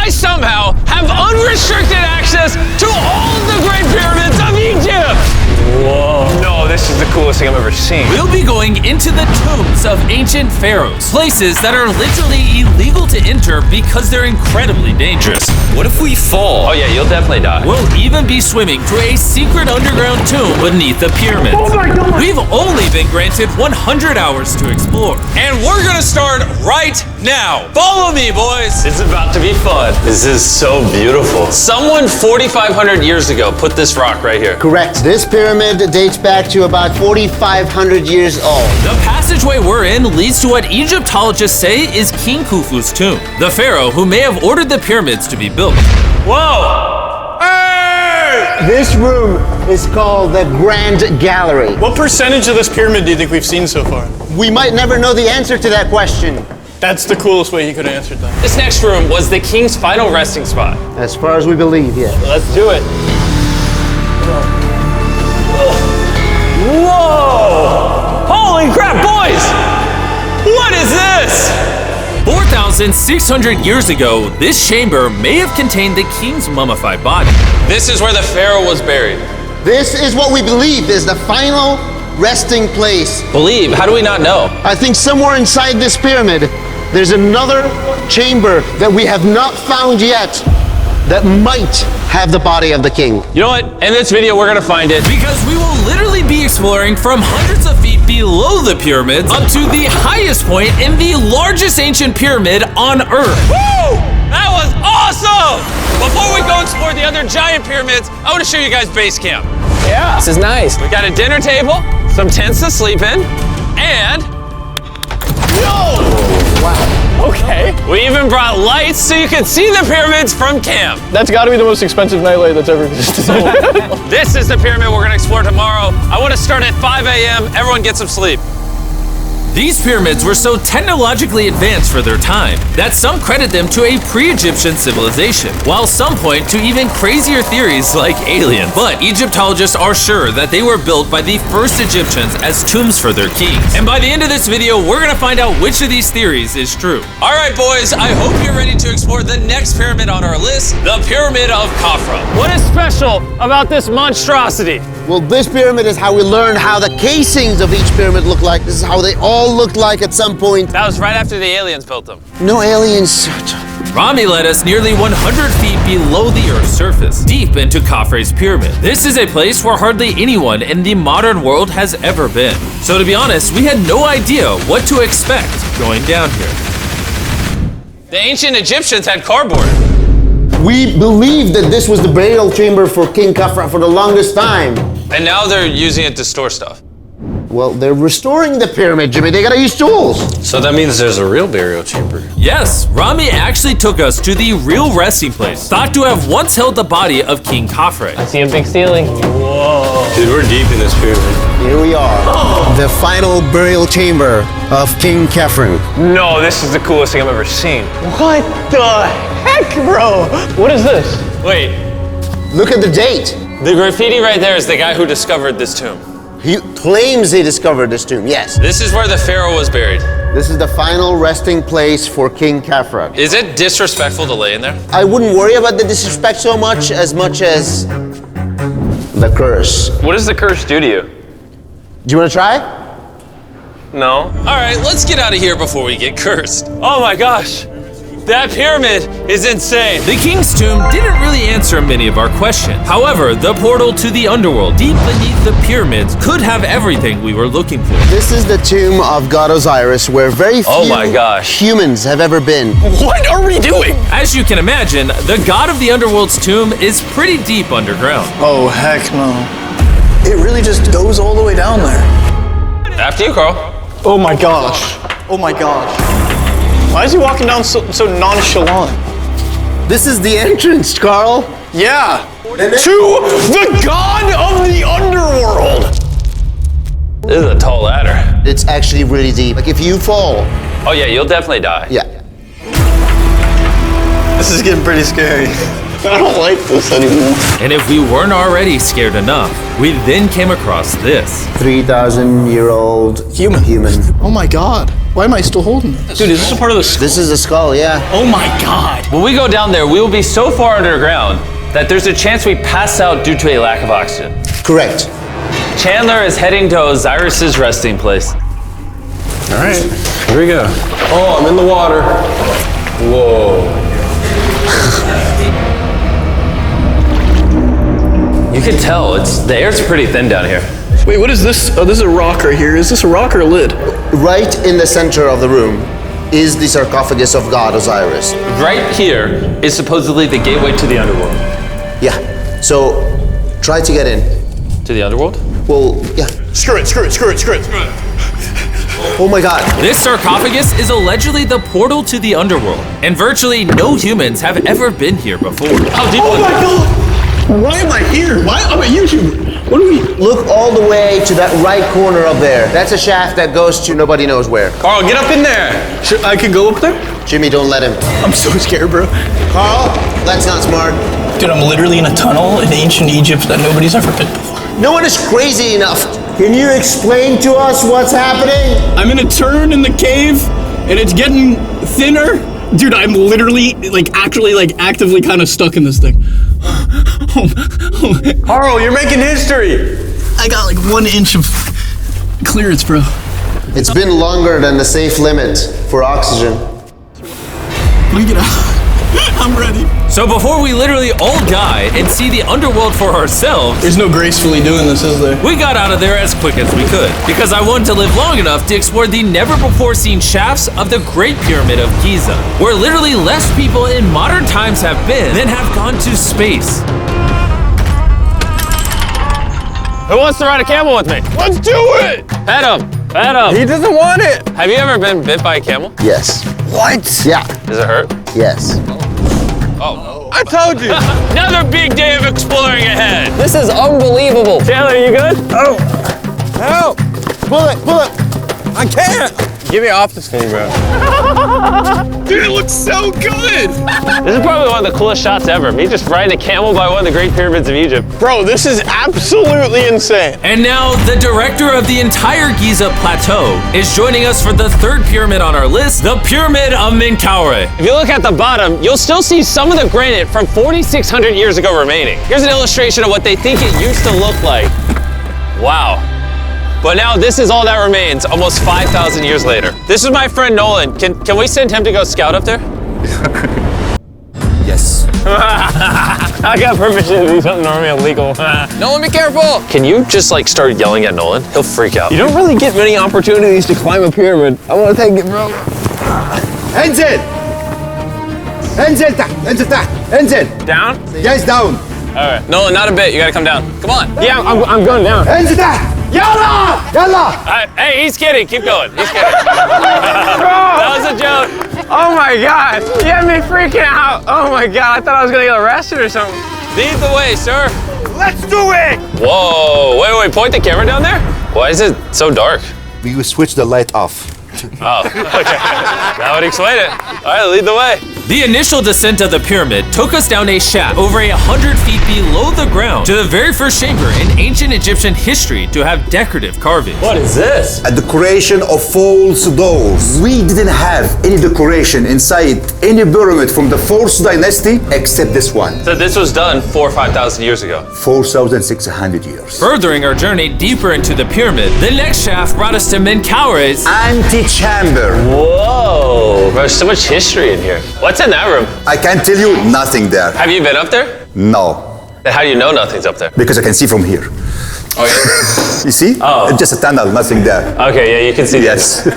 I somehow have unrestricted access to all of the Great Pyramids of Egypt! Whoa. No, this is the coolest thing I've ever seen. We'll be going into the tombs of ancient pharaohs, places that are literally illegal to enter because they're incredibly dangerous. What if we fall? Oh yeah, you'll definitely die. We'll even be swimming through a secret underground tomb beneath the pyramids. Oh my God. We've only been granted 100 hours to explore. And we're gonna start right now. Follow me, boys. It's about to be fun. This is so beautiful. Someone 4,500 years ago put this rock right here. Correct. This pyramid dates back to about 4,500 years old. The passageway we're in leads to what Egyptologists say is King Khufu's tomb, the pharaoh who may have ordered the pyramids to be built. Whoa! Hey! This room is called the Grand Gallery. What percentage of this pyramid do you think we've seen so far? We might never know the answer to that question. That's the coolest way he could have answered that. This next room was the king's final resting spot. As far as we believe, yeah. Let's do it. Whoa! Holy crap, boys! What is this? 4,600 years ago, this chamber may have contained the king's mummified body. This is where the pharaoh was buried. This is what we believe is the final resting place. Believe? How do we not know? I think somewhere inside this pyramid, there's another chamber that we have not found yet that might have the body of the king. You know what? In this video, we're gonna find it. Because we will literally be exploring from hundreds of feet below the pyramids up to the highest point in the largest ancient pyramid on Earth. Woo! That was awesome! Before we go explore the other giant pyramids, I want to show you guys base camp. Yeah. This is nice. We got a dinner table, some tents to sleep in, and Okay. we even brought lights so you can see the pyramids from camp. That's got to be the most expensive nightlight that's ever existed. This is the pyramid we're gonna explore tomorrow. I want to start at 5 a.m. Everyone get some sleep. These pyramids were so technologically advanced for their time that some credit them to a pre-Egyptian civilization, while some point to even crazier theories like aliens. But Egyptologists are sure that they were built by the first Egyptians as tombs for their kings. And by the end of this video, we're gonna find out which of these theories is true. All right, boys, I hope you're ready to explore the next pyramid on our list, the Pyramid of Khafra. What is special about this monstrosity? Well, this pyramid is how we learned how the casings of each pyramid look like. This is how they all looked like at some point. That was right after the aliens built them. No aliens. Rami led us nearly 100 feet below the Earth's surface, deep into Khafre's pyramid. This is a place where hardly anyone in the modern world has ever been. So to be honest, we had no idea what to expect going down here. The ancient Egyptians had cardboard. We believe that this was the burial chamber for King Khafra for the longest time. And now they're using it to store stuff. Well, they're restoring the pyramid, Jimmy. They gotta use tools. So that means there's a real burial chamber. Yes, Rami actually took us to the real resting place, thought to have once held the body of King Khafre. I see a big ceiling. Whoa. Dude, we're deep in this pyramid. Here we are. The final burial chamber of King Khafre. No, this is the coolest thing I've ever seen. What the heck, bro? What is this? Wait, Look at the date. the graffiti right there is the guy who discovered this tomb. He claims he discovered this tomb, yes. This is where the pharaoh was buried. This is the final resting place for King Khafra. Is it disrespectful to lay in there? I wouldn't worry about the disrespect so much as the curse. What does the curse do to you? Do you want to try? No. All right, let's get out of here before we get cursed. Oh my gosh, that pyramid is insane. The king's tomb didn't really answer many of our questions. However, the portal to the underworld deep beneath the pyramids could have everything we were looking for. This is the tomb of God Osiris, where very few Oh my gosh. humans have ever been. What are we doing? As you can imagine, the god of the underworld's tomb is pretty deep underground. Oh, heck no. It really just goes all the way down there. After you, Carl. Oh my gosh. Oh my gosh. Why is he walking down so nonchalant? This is the entrance, Carl. Yeah. To the god of the underworld. This is a tall ladder. It's actually really deep. Like if you fall, Oh yeah, you'll definitely die. yeah. This is getting pretty scary. I don't like this anymore. And if we weren't already scared enough, we then came across this. 3,000-year-old Human. human. Oh my god. Why am I still holding this? Dude, is this a part of the skull? This is the skull, yeah. Oh my God. When we go down there, we will be so far underground that there's a chance we pass out due to a lack of oxygen. Correct. Chandler is heading to Osiris's resting place. All right, here we go. Oh, I'm in the water. Whoa. You can tell, the air's pretty thin down here. Wait, what is this? Oh, this is a rock right here. Is this a rock or a lid? Right in the center of the room is the sarcophagus of God Osiris. Right here is supposedly the gateway to the underworld. Yeah. So try to get in. To the underworld? Well, yeah. Screw it. Oh my God. This sarcophagus is allegedly the portal to the underworld, and virtually no humans have ever been here before. How deep Oh my God. Why am I here? Why am I a YouTuber? What do we? Look all the way to that right corner up there. That's a shaft that goes to nobody knows where. Carl, get up in there. I could go up there? Jimmy, don't let him. I'm so scared, bro. Carl, that's not smart. Dude, I'm literally in a tunnel in ancient Egypt that nobody's ever been before. No one is crazy enough. Can you explain to us what's happening? I'm in a turn in the cave, and it's getting thinner. Dude, I'm literally, actively kind of stuck in this thing. Carl, you're making history. I got like 1 inch of clearance, bro. It's been longer than the safe limit for oxygen. Let me get out. I'm ready. So before we literally all die and see the underworld for ourselves, There's no gracefully doing this, is there? we got out of there as quick as we could, because I wanted to live long enough to explore the never-before-seen shafts of the Great Pyramid of Giza, where literally less people in modern times have been than have gone to space. Who wants to ride a camel with me? Let's do it. Pet him! Pet him! He doesn't want it. Have you ever been bit by a camel? Yes. What? Yeah. Does it hurt? Yes. Oh. I told you. Another big day of exploring ahead! This is unbelievable. Taylor, you good? Oh. Help. Pull it. I can't. Get me off this thing, bro. Dude, it looks so good. This is probably one of the coolest shots ever. Me just riding a camel by one of the Great Pyramids of Egypt. Bro, this is absolutely insane. And now, the director of the entire Giza Plateau is joining us for the third pyramid on our list, the Pyramid of Menkaure. If you look at the bottom, you'll still see some of the granite from 4,600 years ago remaining. Here's an illustration of what they think it used to look like. Wow. But now this is all that remains, almost 5,000 years later. This is my friend Nolan. Can we send him to go scout up there? Yes. I got permission to do something normally illegal. Nolan, be careful. Can you just start yelling at Nolan? He'll freak out. You don't really get many opportunities to climb a pyramid. I want to take it, bro. انزل. انزل تحت. انزل تحت. انزل. Down? Yes, down. All right. Nolan, not a bit. You gotta come down. Come on. Yeah, I'm going down. انزل تحت. يلا. يلا. Hey, he's kidding. Keep going. He's kidding. That was a joke. Oh my God. You had me freaking out. Oh my God. I thought I was going to get arrested or something. Lead the way, sir. Let's do it. Whoa. Wait. Point the camera down there. Why is it so dark? We will switch the light off. Oh, okay. That would explain it. All right, lead the way. The initial descent of the pyramid took us down a shaft over 100 feet below the ground to the very first chamber in ancient Egyptian history to have decorative carving. What is this? A decoration of false doors. We didn't have any decoration inside any pyramid from the 4th dynasty except this one. So this was done 4,000 or 5,000 years ago. 4,600 years. Furthering our journey deeper into the pyramid, the next shaft brought us to Menkaure's Antechamber. Whoa, there's so much history in here. What's in that room? I can't tell you nothing there. Have you been up there? No. Then how do you know nothing's up there? Because I can see from here. Oh, yeah. You see? Oh. It's just a tunnel, nothing there. Okay, yeah, you can see Yes.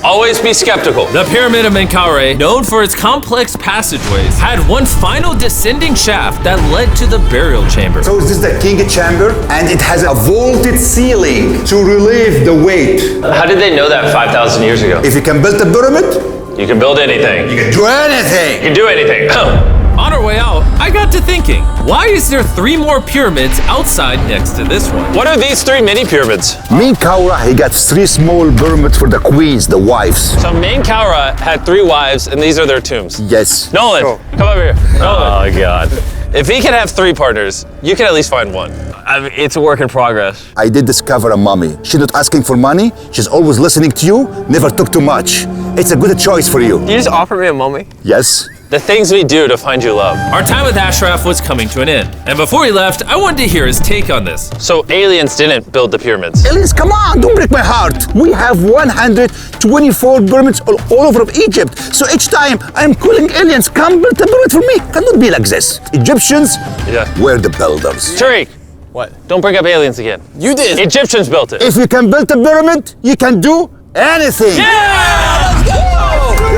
Always be skeptical. The Pyramid of Menkaure, known for its complex passageways, had one final descending shaft that led to the burial chamber. So this is the king chamber, and it has a vaulted ceiling to relieve the weight. How did they know that 5,000 years ago? If you can build a pyramid, You can build anything. you can do anything. You can do anything. On our way out, I got to thinking, why is there 3 more pyramids outside next to this one? What are these 3 mini pyramids? Menkaure, he got 3 small pyramids for the queens, the wives. So Menkaure had 3 wives, and these are their tombs. Yes. Nolan, come over here. Nolan. Oh, God. If he can have 3 partners, you can at least find 1. It's a work in progress. I did discover a mummy. She's not asking for money. She's always listening to you. Never took too much. It's a good choice for you. You just offer me a mummy? Yes. The things we do to find you love. Our time with Ashraf was coming to an end, and before he left, I wanted to hear his take on this. So aliens didn't build the pyramids? Aliens, come on, don't break my heart. We have 124 pyramids all over Egypt. So each time I'm calling aliens, come build a pyramid for me. Cannot be like this. Egyptians were the builders. Tariq. What? Don't bring up aliens again. You did. Egyptians built it. If you can build a pyramid, you can do anything. Yeah! Let's go!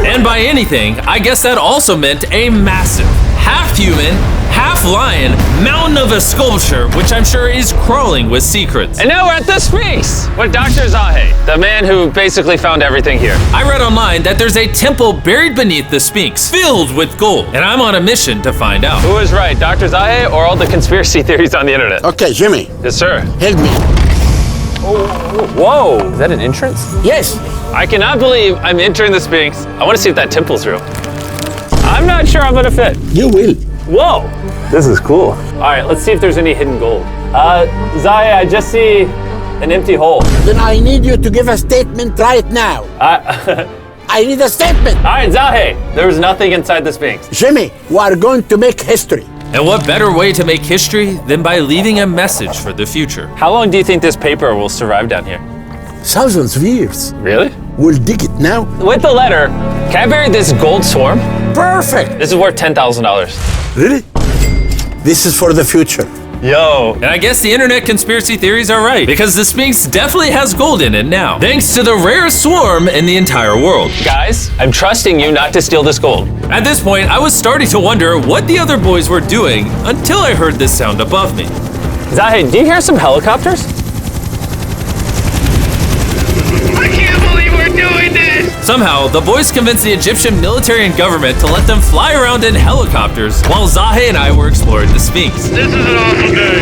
And by anything, I guess that also meant a massive, half-human, half-lion mountain of a sculpture, which I'm sure is crawling with secrets. And now we're at the Sphinx with Dr. Zahe, the man who basically found everything here. I read online that there's a temple buried beneath the Sphinx, filled with gold, and I'm on a mission to find out. Who is right, Dr. Zahe or all the conspiracy theories on the internet? Okay, Jimmy, Yes, sir. help me. Whoa, is that an entrance? Yes. I cannot believe I'm entering the Sphinx. I want to see if that temple's real. I'm not sure I'm gonna fit. You will. Whoa, this is cool. All right, let's see if there's any hidden gold. Zahe, I just see an empty hole. Then I need you to give a statement right now. I need a statement. All right, Zahe, there was nothing inside the Sphinx. Jimmy, we are going to make history. And what better way to make history than by leaving a message for the future? How long do you think this paper will survive down here? Thousands of years. Really? We'll dig it now. With the letter, can I bury this gold swarm? Perfect. This is worth $10,000. Really? This is for the future. Yo. And I guess the internet conspiracy theories are right, because the Sphinx definitely has gold in it now, thanks to the rarest swarm in the entire world. Guys, I'm trusting you not to steal this gold. At this point, I was starting to wonder what the other boys were doing until I heard this sound above me. Zahe, do you hear some helicopters? I can't believe we're doing this! Somehow, the boys convinced the Egyptian military and government to let them fly around in helicopters while Zahe and I were exploring the Sphinx. This is an awesome day.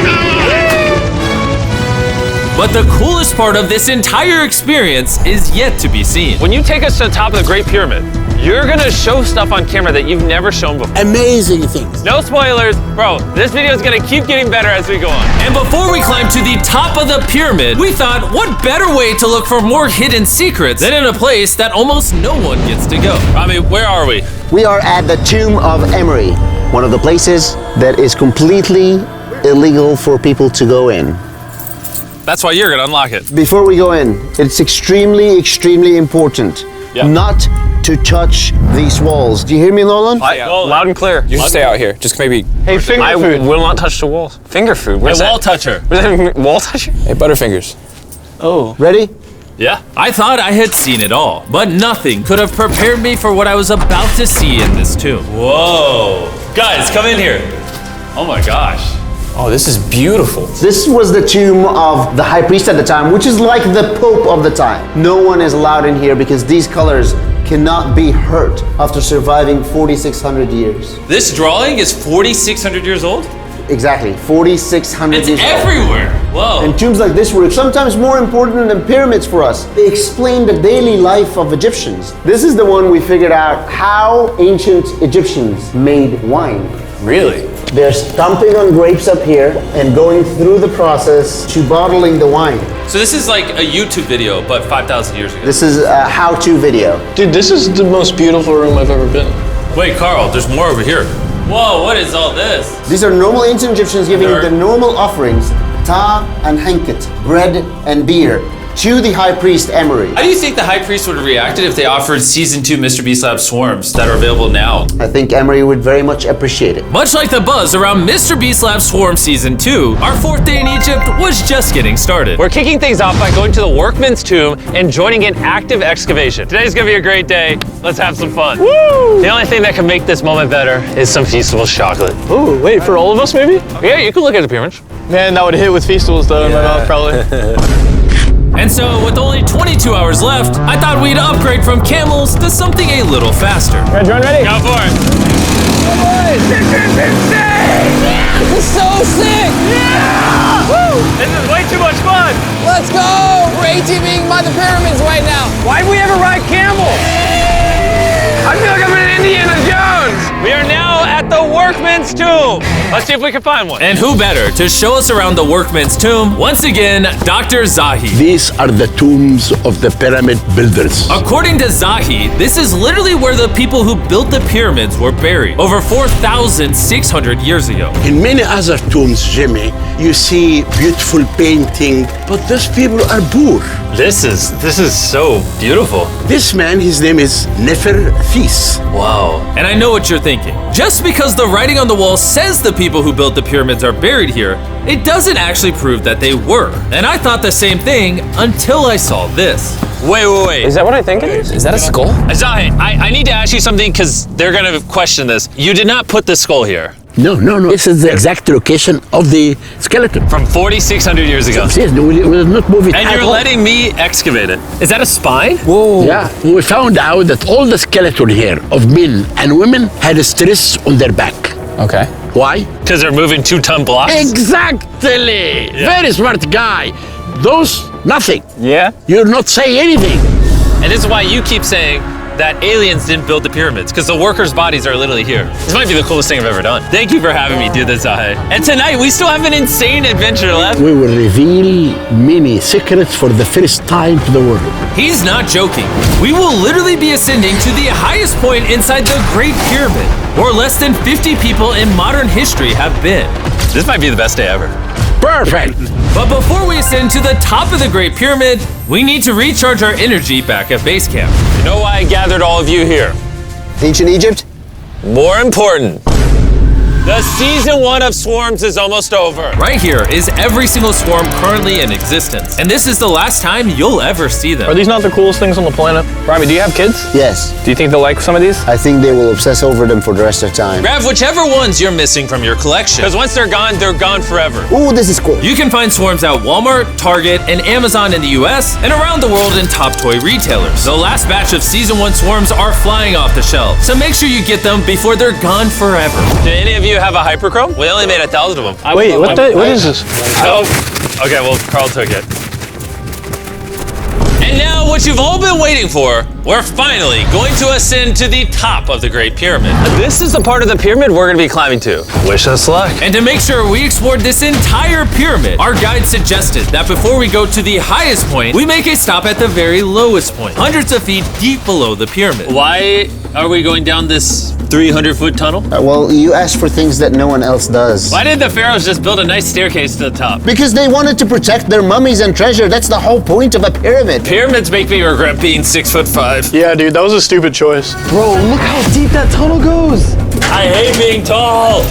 But the coolest part of this entire experience is yet to be seen. When you take us to the top of the Great Pyramid, you're gonna show stuff on camera that you've never shown before. Amazing things. No spoilers, bro. This video is gonna keep getting better as we go on. And before we climb to the top of the pyramid, we thought, what better way to look for more hidden secrets than in a place that almost no one gets to go? Rami, where are we? We are at the tomb of Emery, one of the places that is completely illegal for people to go in. That's why you're gonna unlock it. Before we go in, it's extremely, extremely important not to touch these walls. Do you hear me, Nolan? Loud and clear. You should stay out here. Just maybe. Hey, finger I food. will not touch the walls. Finger food. A Where's wall that? toucher. Where's that wall toucher? Hey, Butterfingers. Ready? Yeah. I thought I had seen it all, but nothing could have prepared me for what I was about to see in this tomb. Whoa. Guys, come in here. Oh my gosh. Oh, this is beautiful. This was the tomb of the high priest at the time, which is like the pope of the time. No one is allowed in here because these colors cannot be hurt after surviving 4,600 years. This drawing is 4,600 years old? Exactly, 4,600 It's years old. everywhere. Whoa. And tombs like this were sometimes more important than pyramids for us. They explain the daily life of Egyptians. This is the one we figured out how ancient Egyptians made wine. Really? They're stomping on grapes up here and going through the process to bottling the wine. So this is like a YouTube video, but 5,000 years ago. This is a how-to video. Dude, this is the most beautiful room I've ever been in. Wait, Carl, there's more over here. Whoa, what is all this? These are normal ancient Egyptians giving Dirt. the normal offerings, ta and henket, bread and beer, to the high priest Emery. How do you think the high priest would have reacted if they offered season 2 Mr. Beast Lab swarms that are available now? I think Emery would very much appreciate it. Much like the buzz around Mr. Beast Lab Swarm Season 2, our 4th day in Egypt was just getting started. We're kicking things off by going to the workman's tomb and joining an active excavation. Today's gonna be a great day. Let's have some fun. Woo! The only thing that can make this moment better is some Feastables chocolate. Ooh, wait, for all of us maybe? Yeah, you can look at the pyramids. Man, that would hit with Feastables though in my mouth probably. And so, with only 22 hours left, I thought we'd upgrade from camels to something a little faster. Ready, ready? Go for it. This is insane! Yeah, this is so sick! Yeah! Woo! This is way too much fun. Let's go! We're ATVing by the pyramids right now. Why'd we ever ride camel? I feel like I'm in Indiana Jones. We are now at the work workman's tomb. Let's see if we can find one. And who better to show us around the workman's tomb? Once again, Dr. Zahi. These are the tombs of the pyramid builders. According to Zahi, this is literally where the people who built the pyramids were buried over 4,600 years ago. In many other tombs, Jimmy, you see beautiful painting, but those people are poor. This is so beautiful. This man, his name is Neferthis. Wow. And I know what you're thinking. Just because the writing on the wall says the people who built the pyramids are buried here, it doesn't actually prove that they were. And I thought the same thing until I saw this. Wait. Is that what I think it is? Is that a skull? Zahi, I need to ask you something because they're gonna question this. You did not put the skull here. No. This is the exact location of the skeleton. From 4,600 years ago. Yes, we will not move it. And at you're all. letting me excavate it. Is that a spine? Whoa. Yeah, we found out that all the skeleton here of men and women had a stress on their back. Okay. Why? Because they're moving 2-ton blocks? Exactly. Very smart guy. Those, nothing. Yeah? You'll not say anything. And this is why you keep saying that aliens didn't build the pyramids, because the workers' bodies are literally here. This might be the coolest thing I've ever done. Thank you for having me do this, Zahi. And tonight, we still have an insane adventure left. We will reveal many secrets for the first time to the world. He's not joking. We will literally be ascending to the highest point inside the Great Pyramid, where less than 50 people in modern history have been. This might be the best day ever. Perfect. But before we ascend to the top of the Great Pyramid, we need to recharge our energy back at base camp. You know why I gathered all of you here? Ancient Egypt? More important, the season 1 of Swarms is almost over. Right here is every single swarm currently in existence, and this is the last time you'll ever see them. Are these not the coolest things on the planet? Rami, do you have kids? Yes. Do you think they'll like some of these? I think they will obsess over them for the rest of time. Grab whichever ones you're missing from your collection, because once they're gone forever. Ooh, this is cool. You can find swarms at Walmart, Target, and Amazon in the US, and around the world in top toy retailers. The last batch of Season 1 swarms are flying off the shelf, so make sure you get them before they're gone forever. Do any of you have a hyperchrome? We only made 1,000 of them. Wait, what is this? Oh, okay, well, Carl took it. And now, what you've all been waiting for, we're finally going to ascend to the top of the Great Pyramid. This is the part of the pyramid we're gonna be climbing to. Wish us luck. And to make sure we explored this entire pyramid, our guide suggested that before we go to the highest point, we make a stop at the very lowest point, hundreds of feet deep below the pyramid. Why are we going down this 300-foot tunnel? Well, you asked for things that no one else does. Why did the pharaohs just build a nice staircase to the top? Because they wanted to protect their mummies and treasure. That's the whole point of a pyramid. Pyramids make me regret being 6'5". Yeah, dude, that was a stupid choice. Bro, look how deep that tunnel goes. I hate being tall.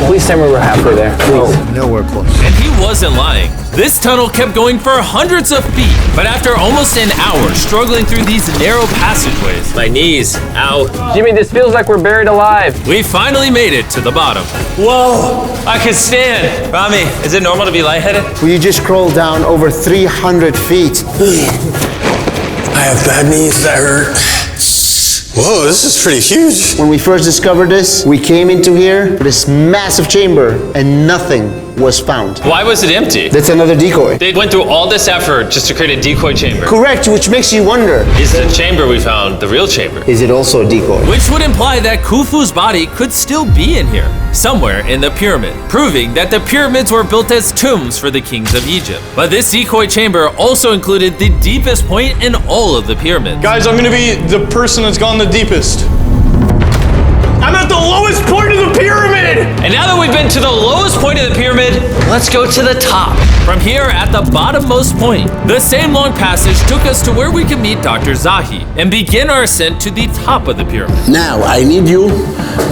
Please tell me we're halfway there. Please. Nowhere close. And he wasn't lying. This tunnel kept going for hundreds of feet, but after almost an hour struggling through these narrow passageways, My knees, ow. Jimmy, this feels like we're buried alive. we finally made it to the bottom. Whoa, I can stand. Rami, is it normal to be lightheaded? Well, you just crawled down over 300 feet. I have bad knees that hurt. Whoa, this is pretty huge. When we first discovered this, we came into here, this massive chamber, and nothing was found. Why was it empty? That's another decoy. They went through all this effort just to create a decoy chamber. Correct, which makes you wonder, Is the chamber we found the real chamber? is it also a decoy? Which would imply that Khufu's body could still be in here, somewhere in the pyramid, proving that the pyramids were built as tombs for the kings of Egypt. But this decoy chamber also included the deepest point in all of the pyramids. Guys, I'm gonna be the person that's gone the deepest. I'm at the lowest point of the pyramid! And now that we've been to the lowest point of the pyramid, let's go to the top. From here at the bottommost point, the same long passage took us to where we could meet Dr. Zahi and begin our ascent to the top of the pyramid. Now, I need you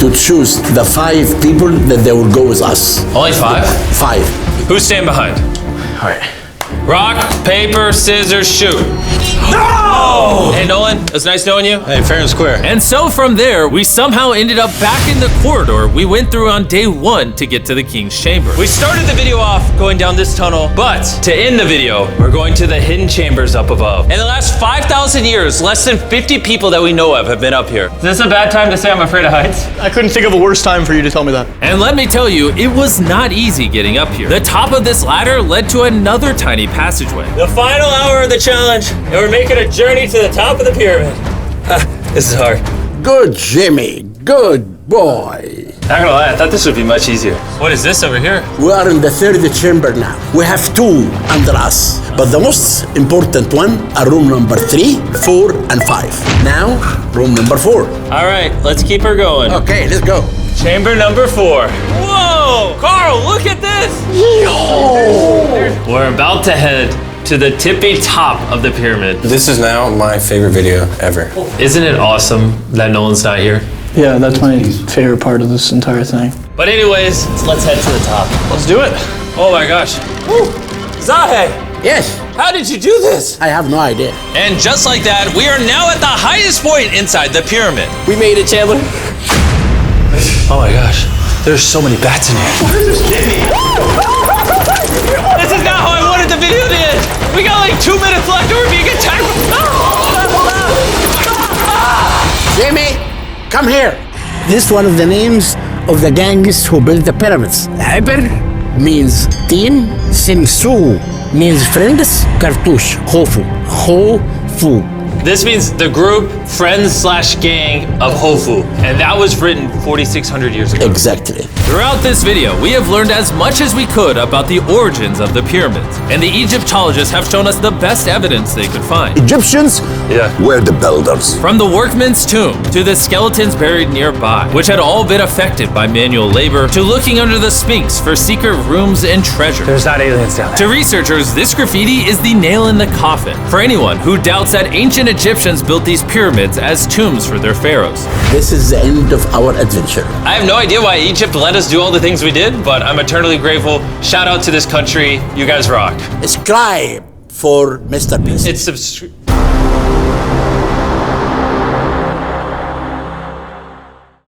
to choose the 5 people that they will go with us. Only 5? 5. Who's staying behind? All right. Rock, paper, scissors, shoot. No! Hey, Nolan, it was nice knowing you. Hey, fair and square. And so from there, we somehow ended up back in the corridor we went through on day 1 to get to the king's chamber. We started the video off going down this tunnel, but to end the video, we're going to the hidden chambers up above. In the last 5,000 years, less than 50 people that we know of have been up here. Is this a bad time to say I'm afraid of heights? I couldn't think of a worse time for you to tell me that. And let me tell you, it was not easy getting up here. The top of this ladder led to another tiny passageway. The final hour of the challenge, and we're making a journey to the top of the pyramid. This is hard. Good, Jimmy. Good boy. Not gonna lie, I thought this would be much easier. What is this over here? We are in the third chamber now. We have two under us, but the most important one are room number 3, 4, and 5. Now, room number 4. All right, let's keep her going. Okay, let's go. Chamber number 4. Whoa! Carl, look at this! We're about to head to the tippy top of the pyramid. This is now my favorite video ever. Isn't it awesome that Nolan's not here? Yeah, that's my favorite part of this entire thing. But anyways, let's head to the top. Let's do it. Oh my gosh. Woo. Zahe, Yes, how did you do this? I have no idea. And just like that, we are now at the highest point inside the pyramid. We made it, Chandler. Oh my gosh, there's so many bats in here. This is not how I wanted the video to end. We got like 2 minutes left and we're being attacked. Jimmy, come here. This is one of the names of the gangs who built the pyramids. Hyper means team, Simsu means friends, Cartouche, Hofu, Hofu. This means the group, friends/gang of Hofu. And that was written 4,600 years ago. Exactly. Throughout this video, we have learned as much as we could about the origins of the pyramids, and the Egyptologists have shown us the best evidence they could find. Egyptians were the builders. From the workman's tomb, to the skeletons buried nearby, which had all been affected by manual labor, to looking under the Sphinx for secret rooms and treasure. There's not aliens down there. To researchers, this graffiti is the nail in the coffin for anyone who doubts that ancient Egyptians built these pyramids as tombs for their pharaohs. This is the end of our adventure. I have no idea why Egypt let us do all the things we did, but I'm eternally grateful. Shout out to this country. You guys rock. Subscribe for Mr. Beast. It's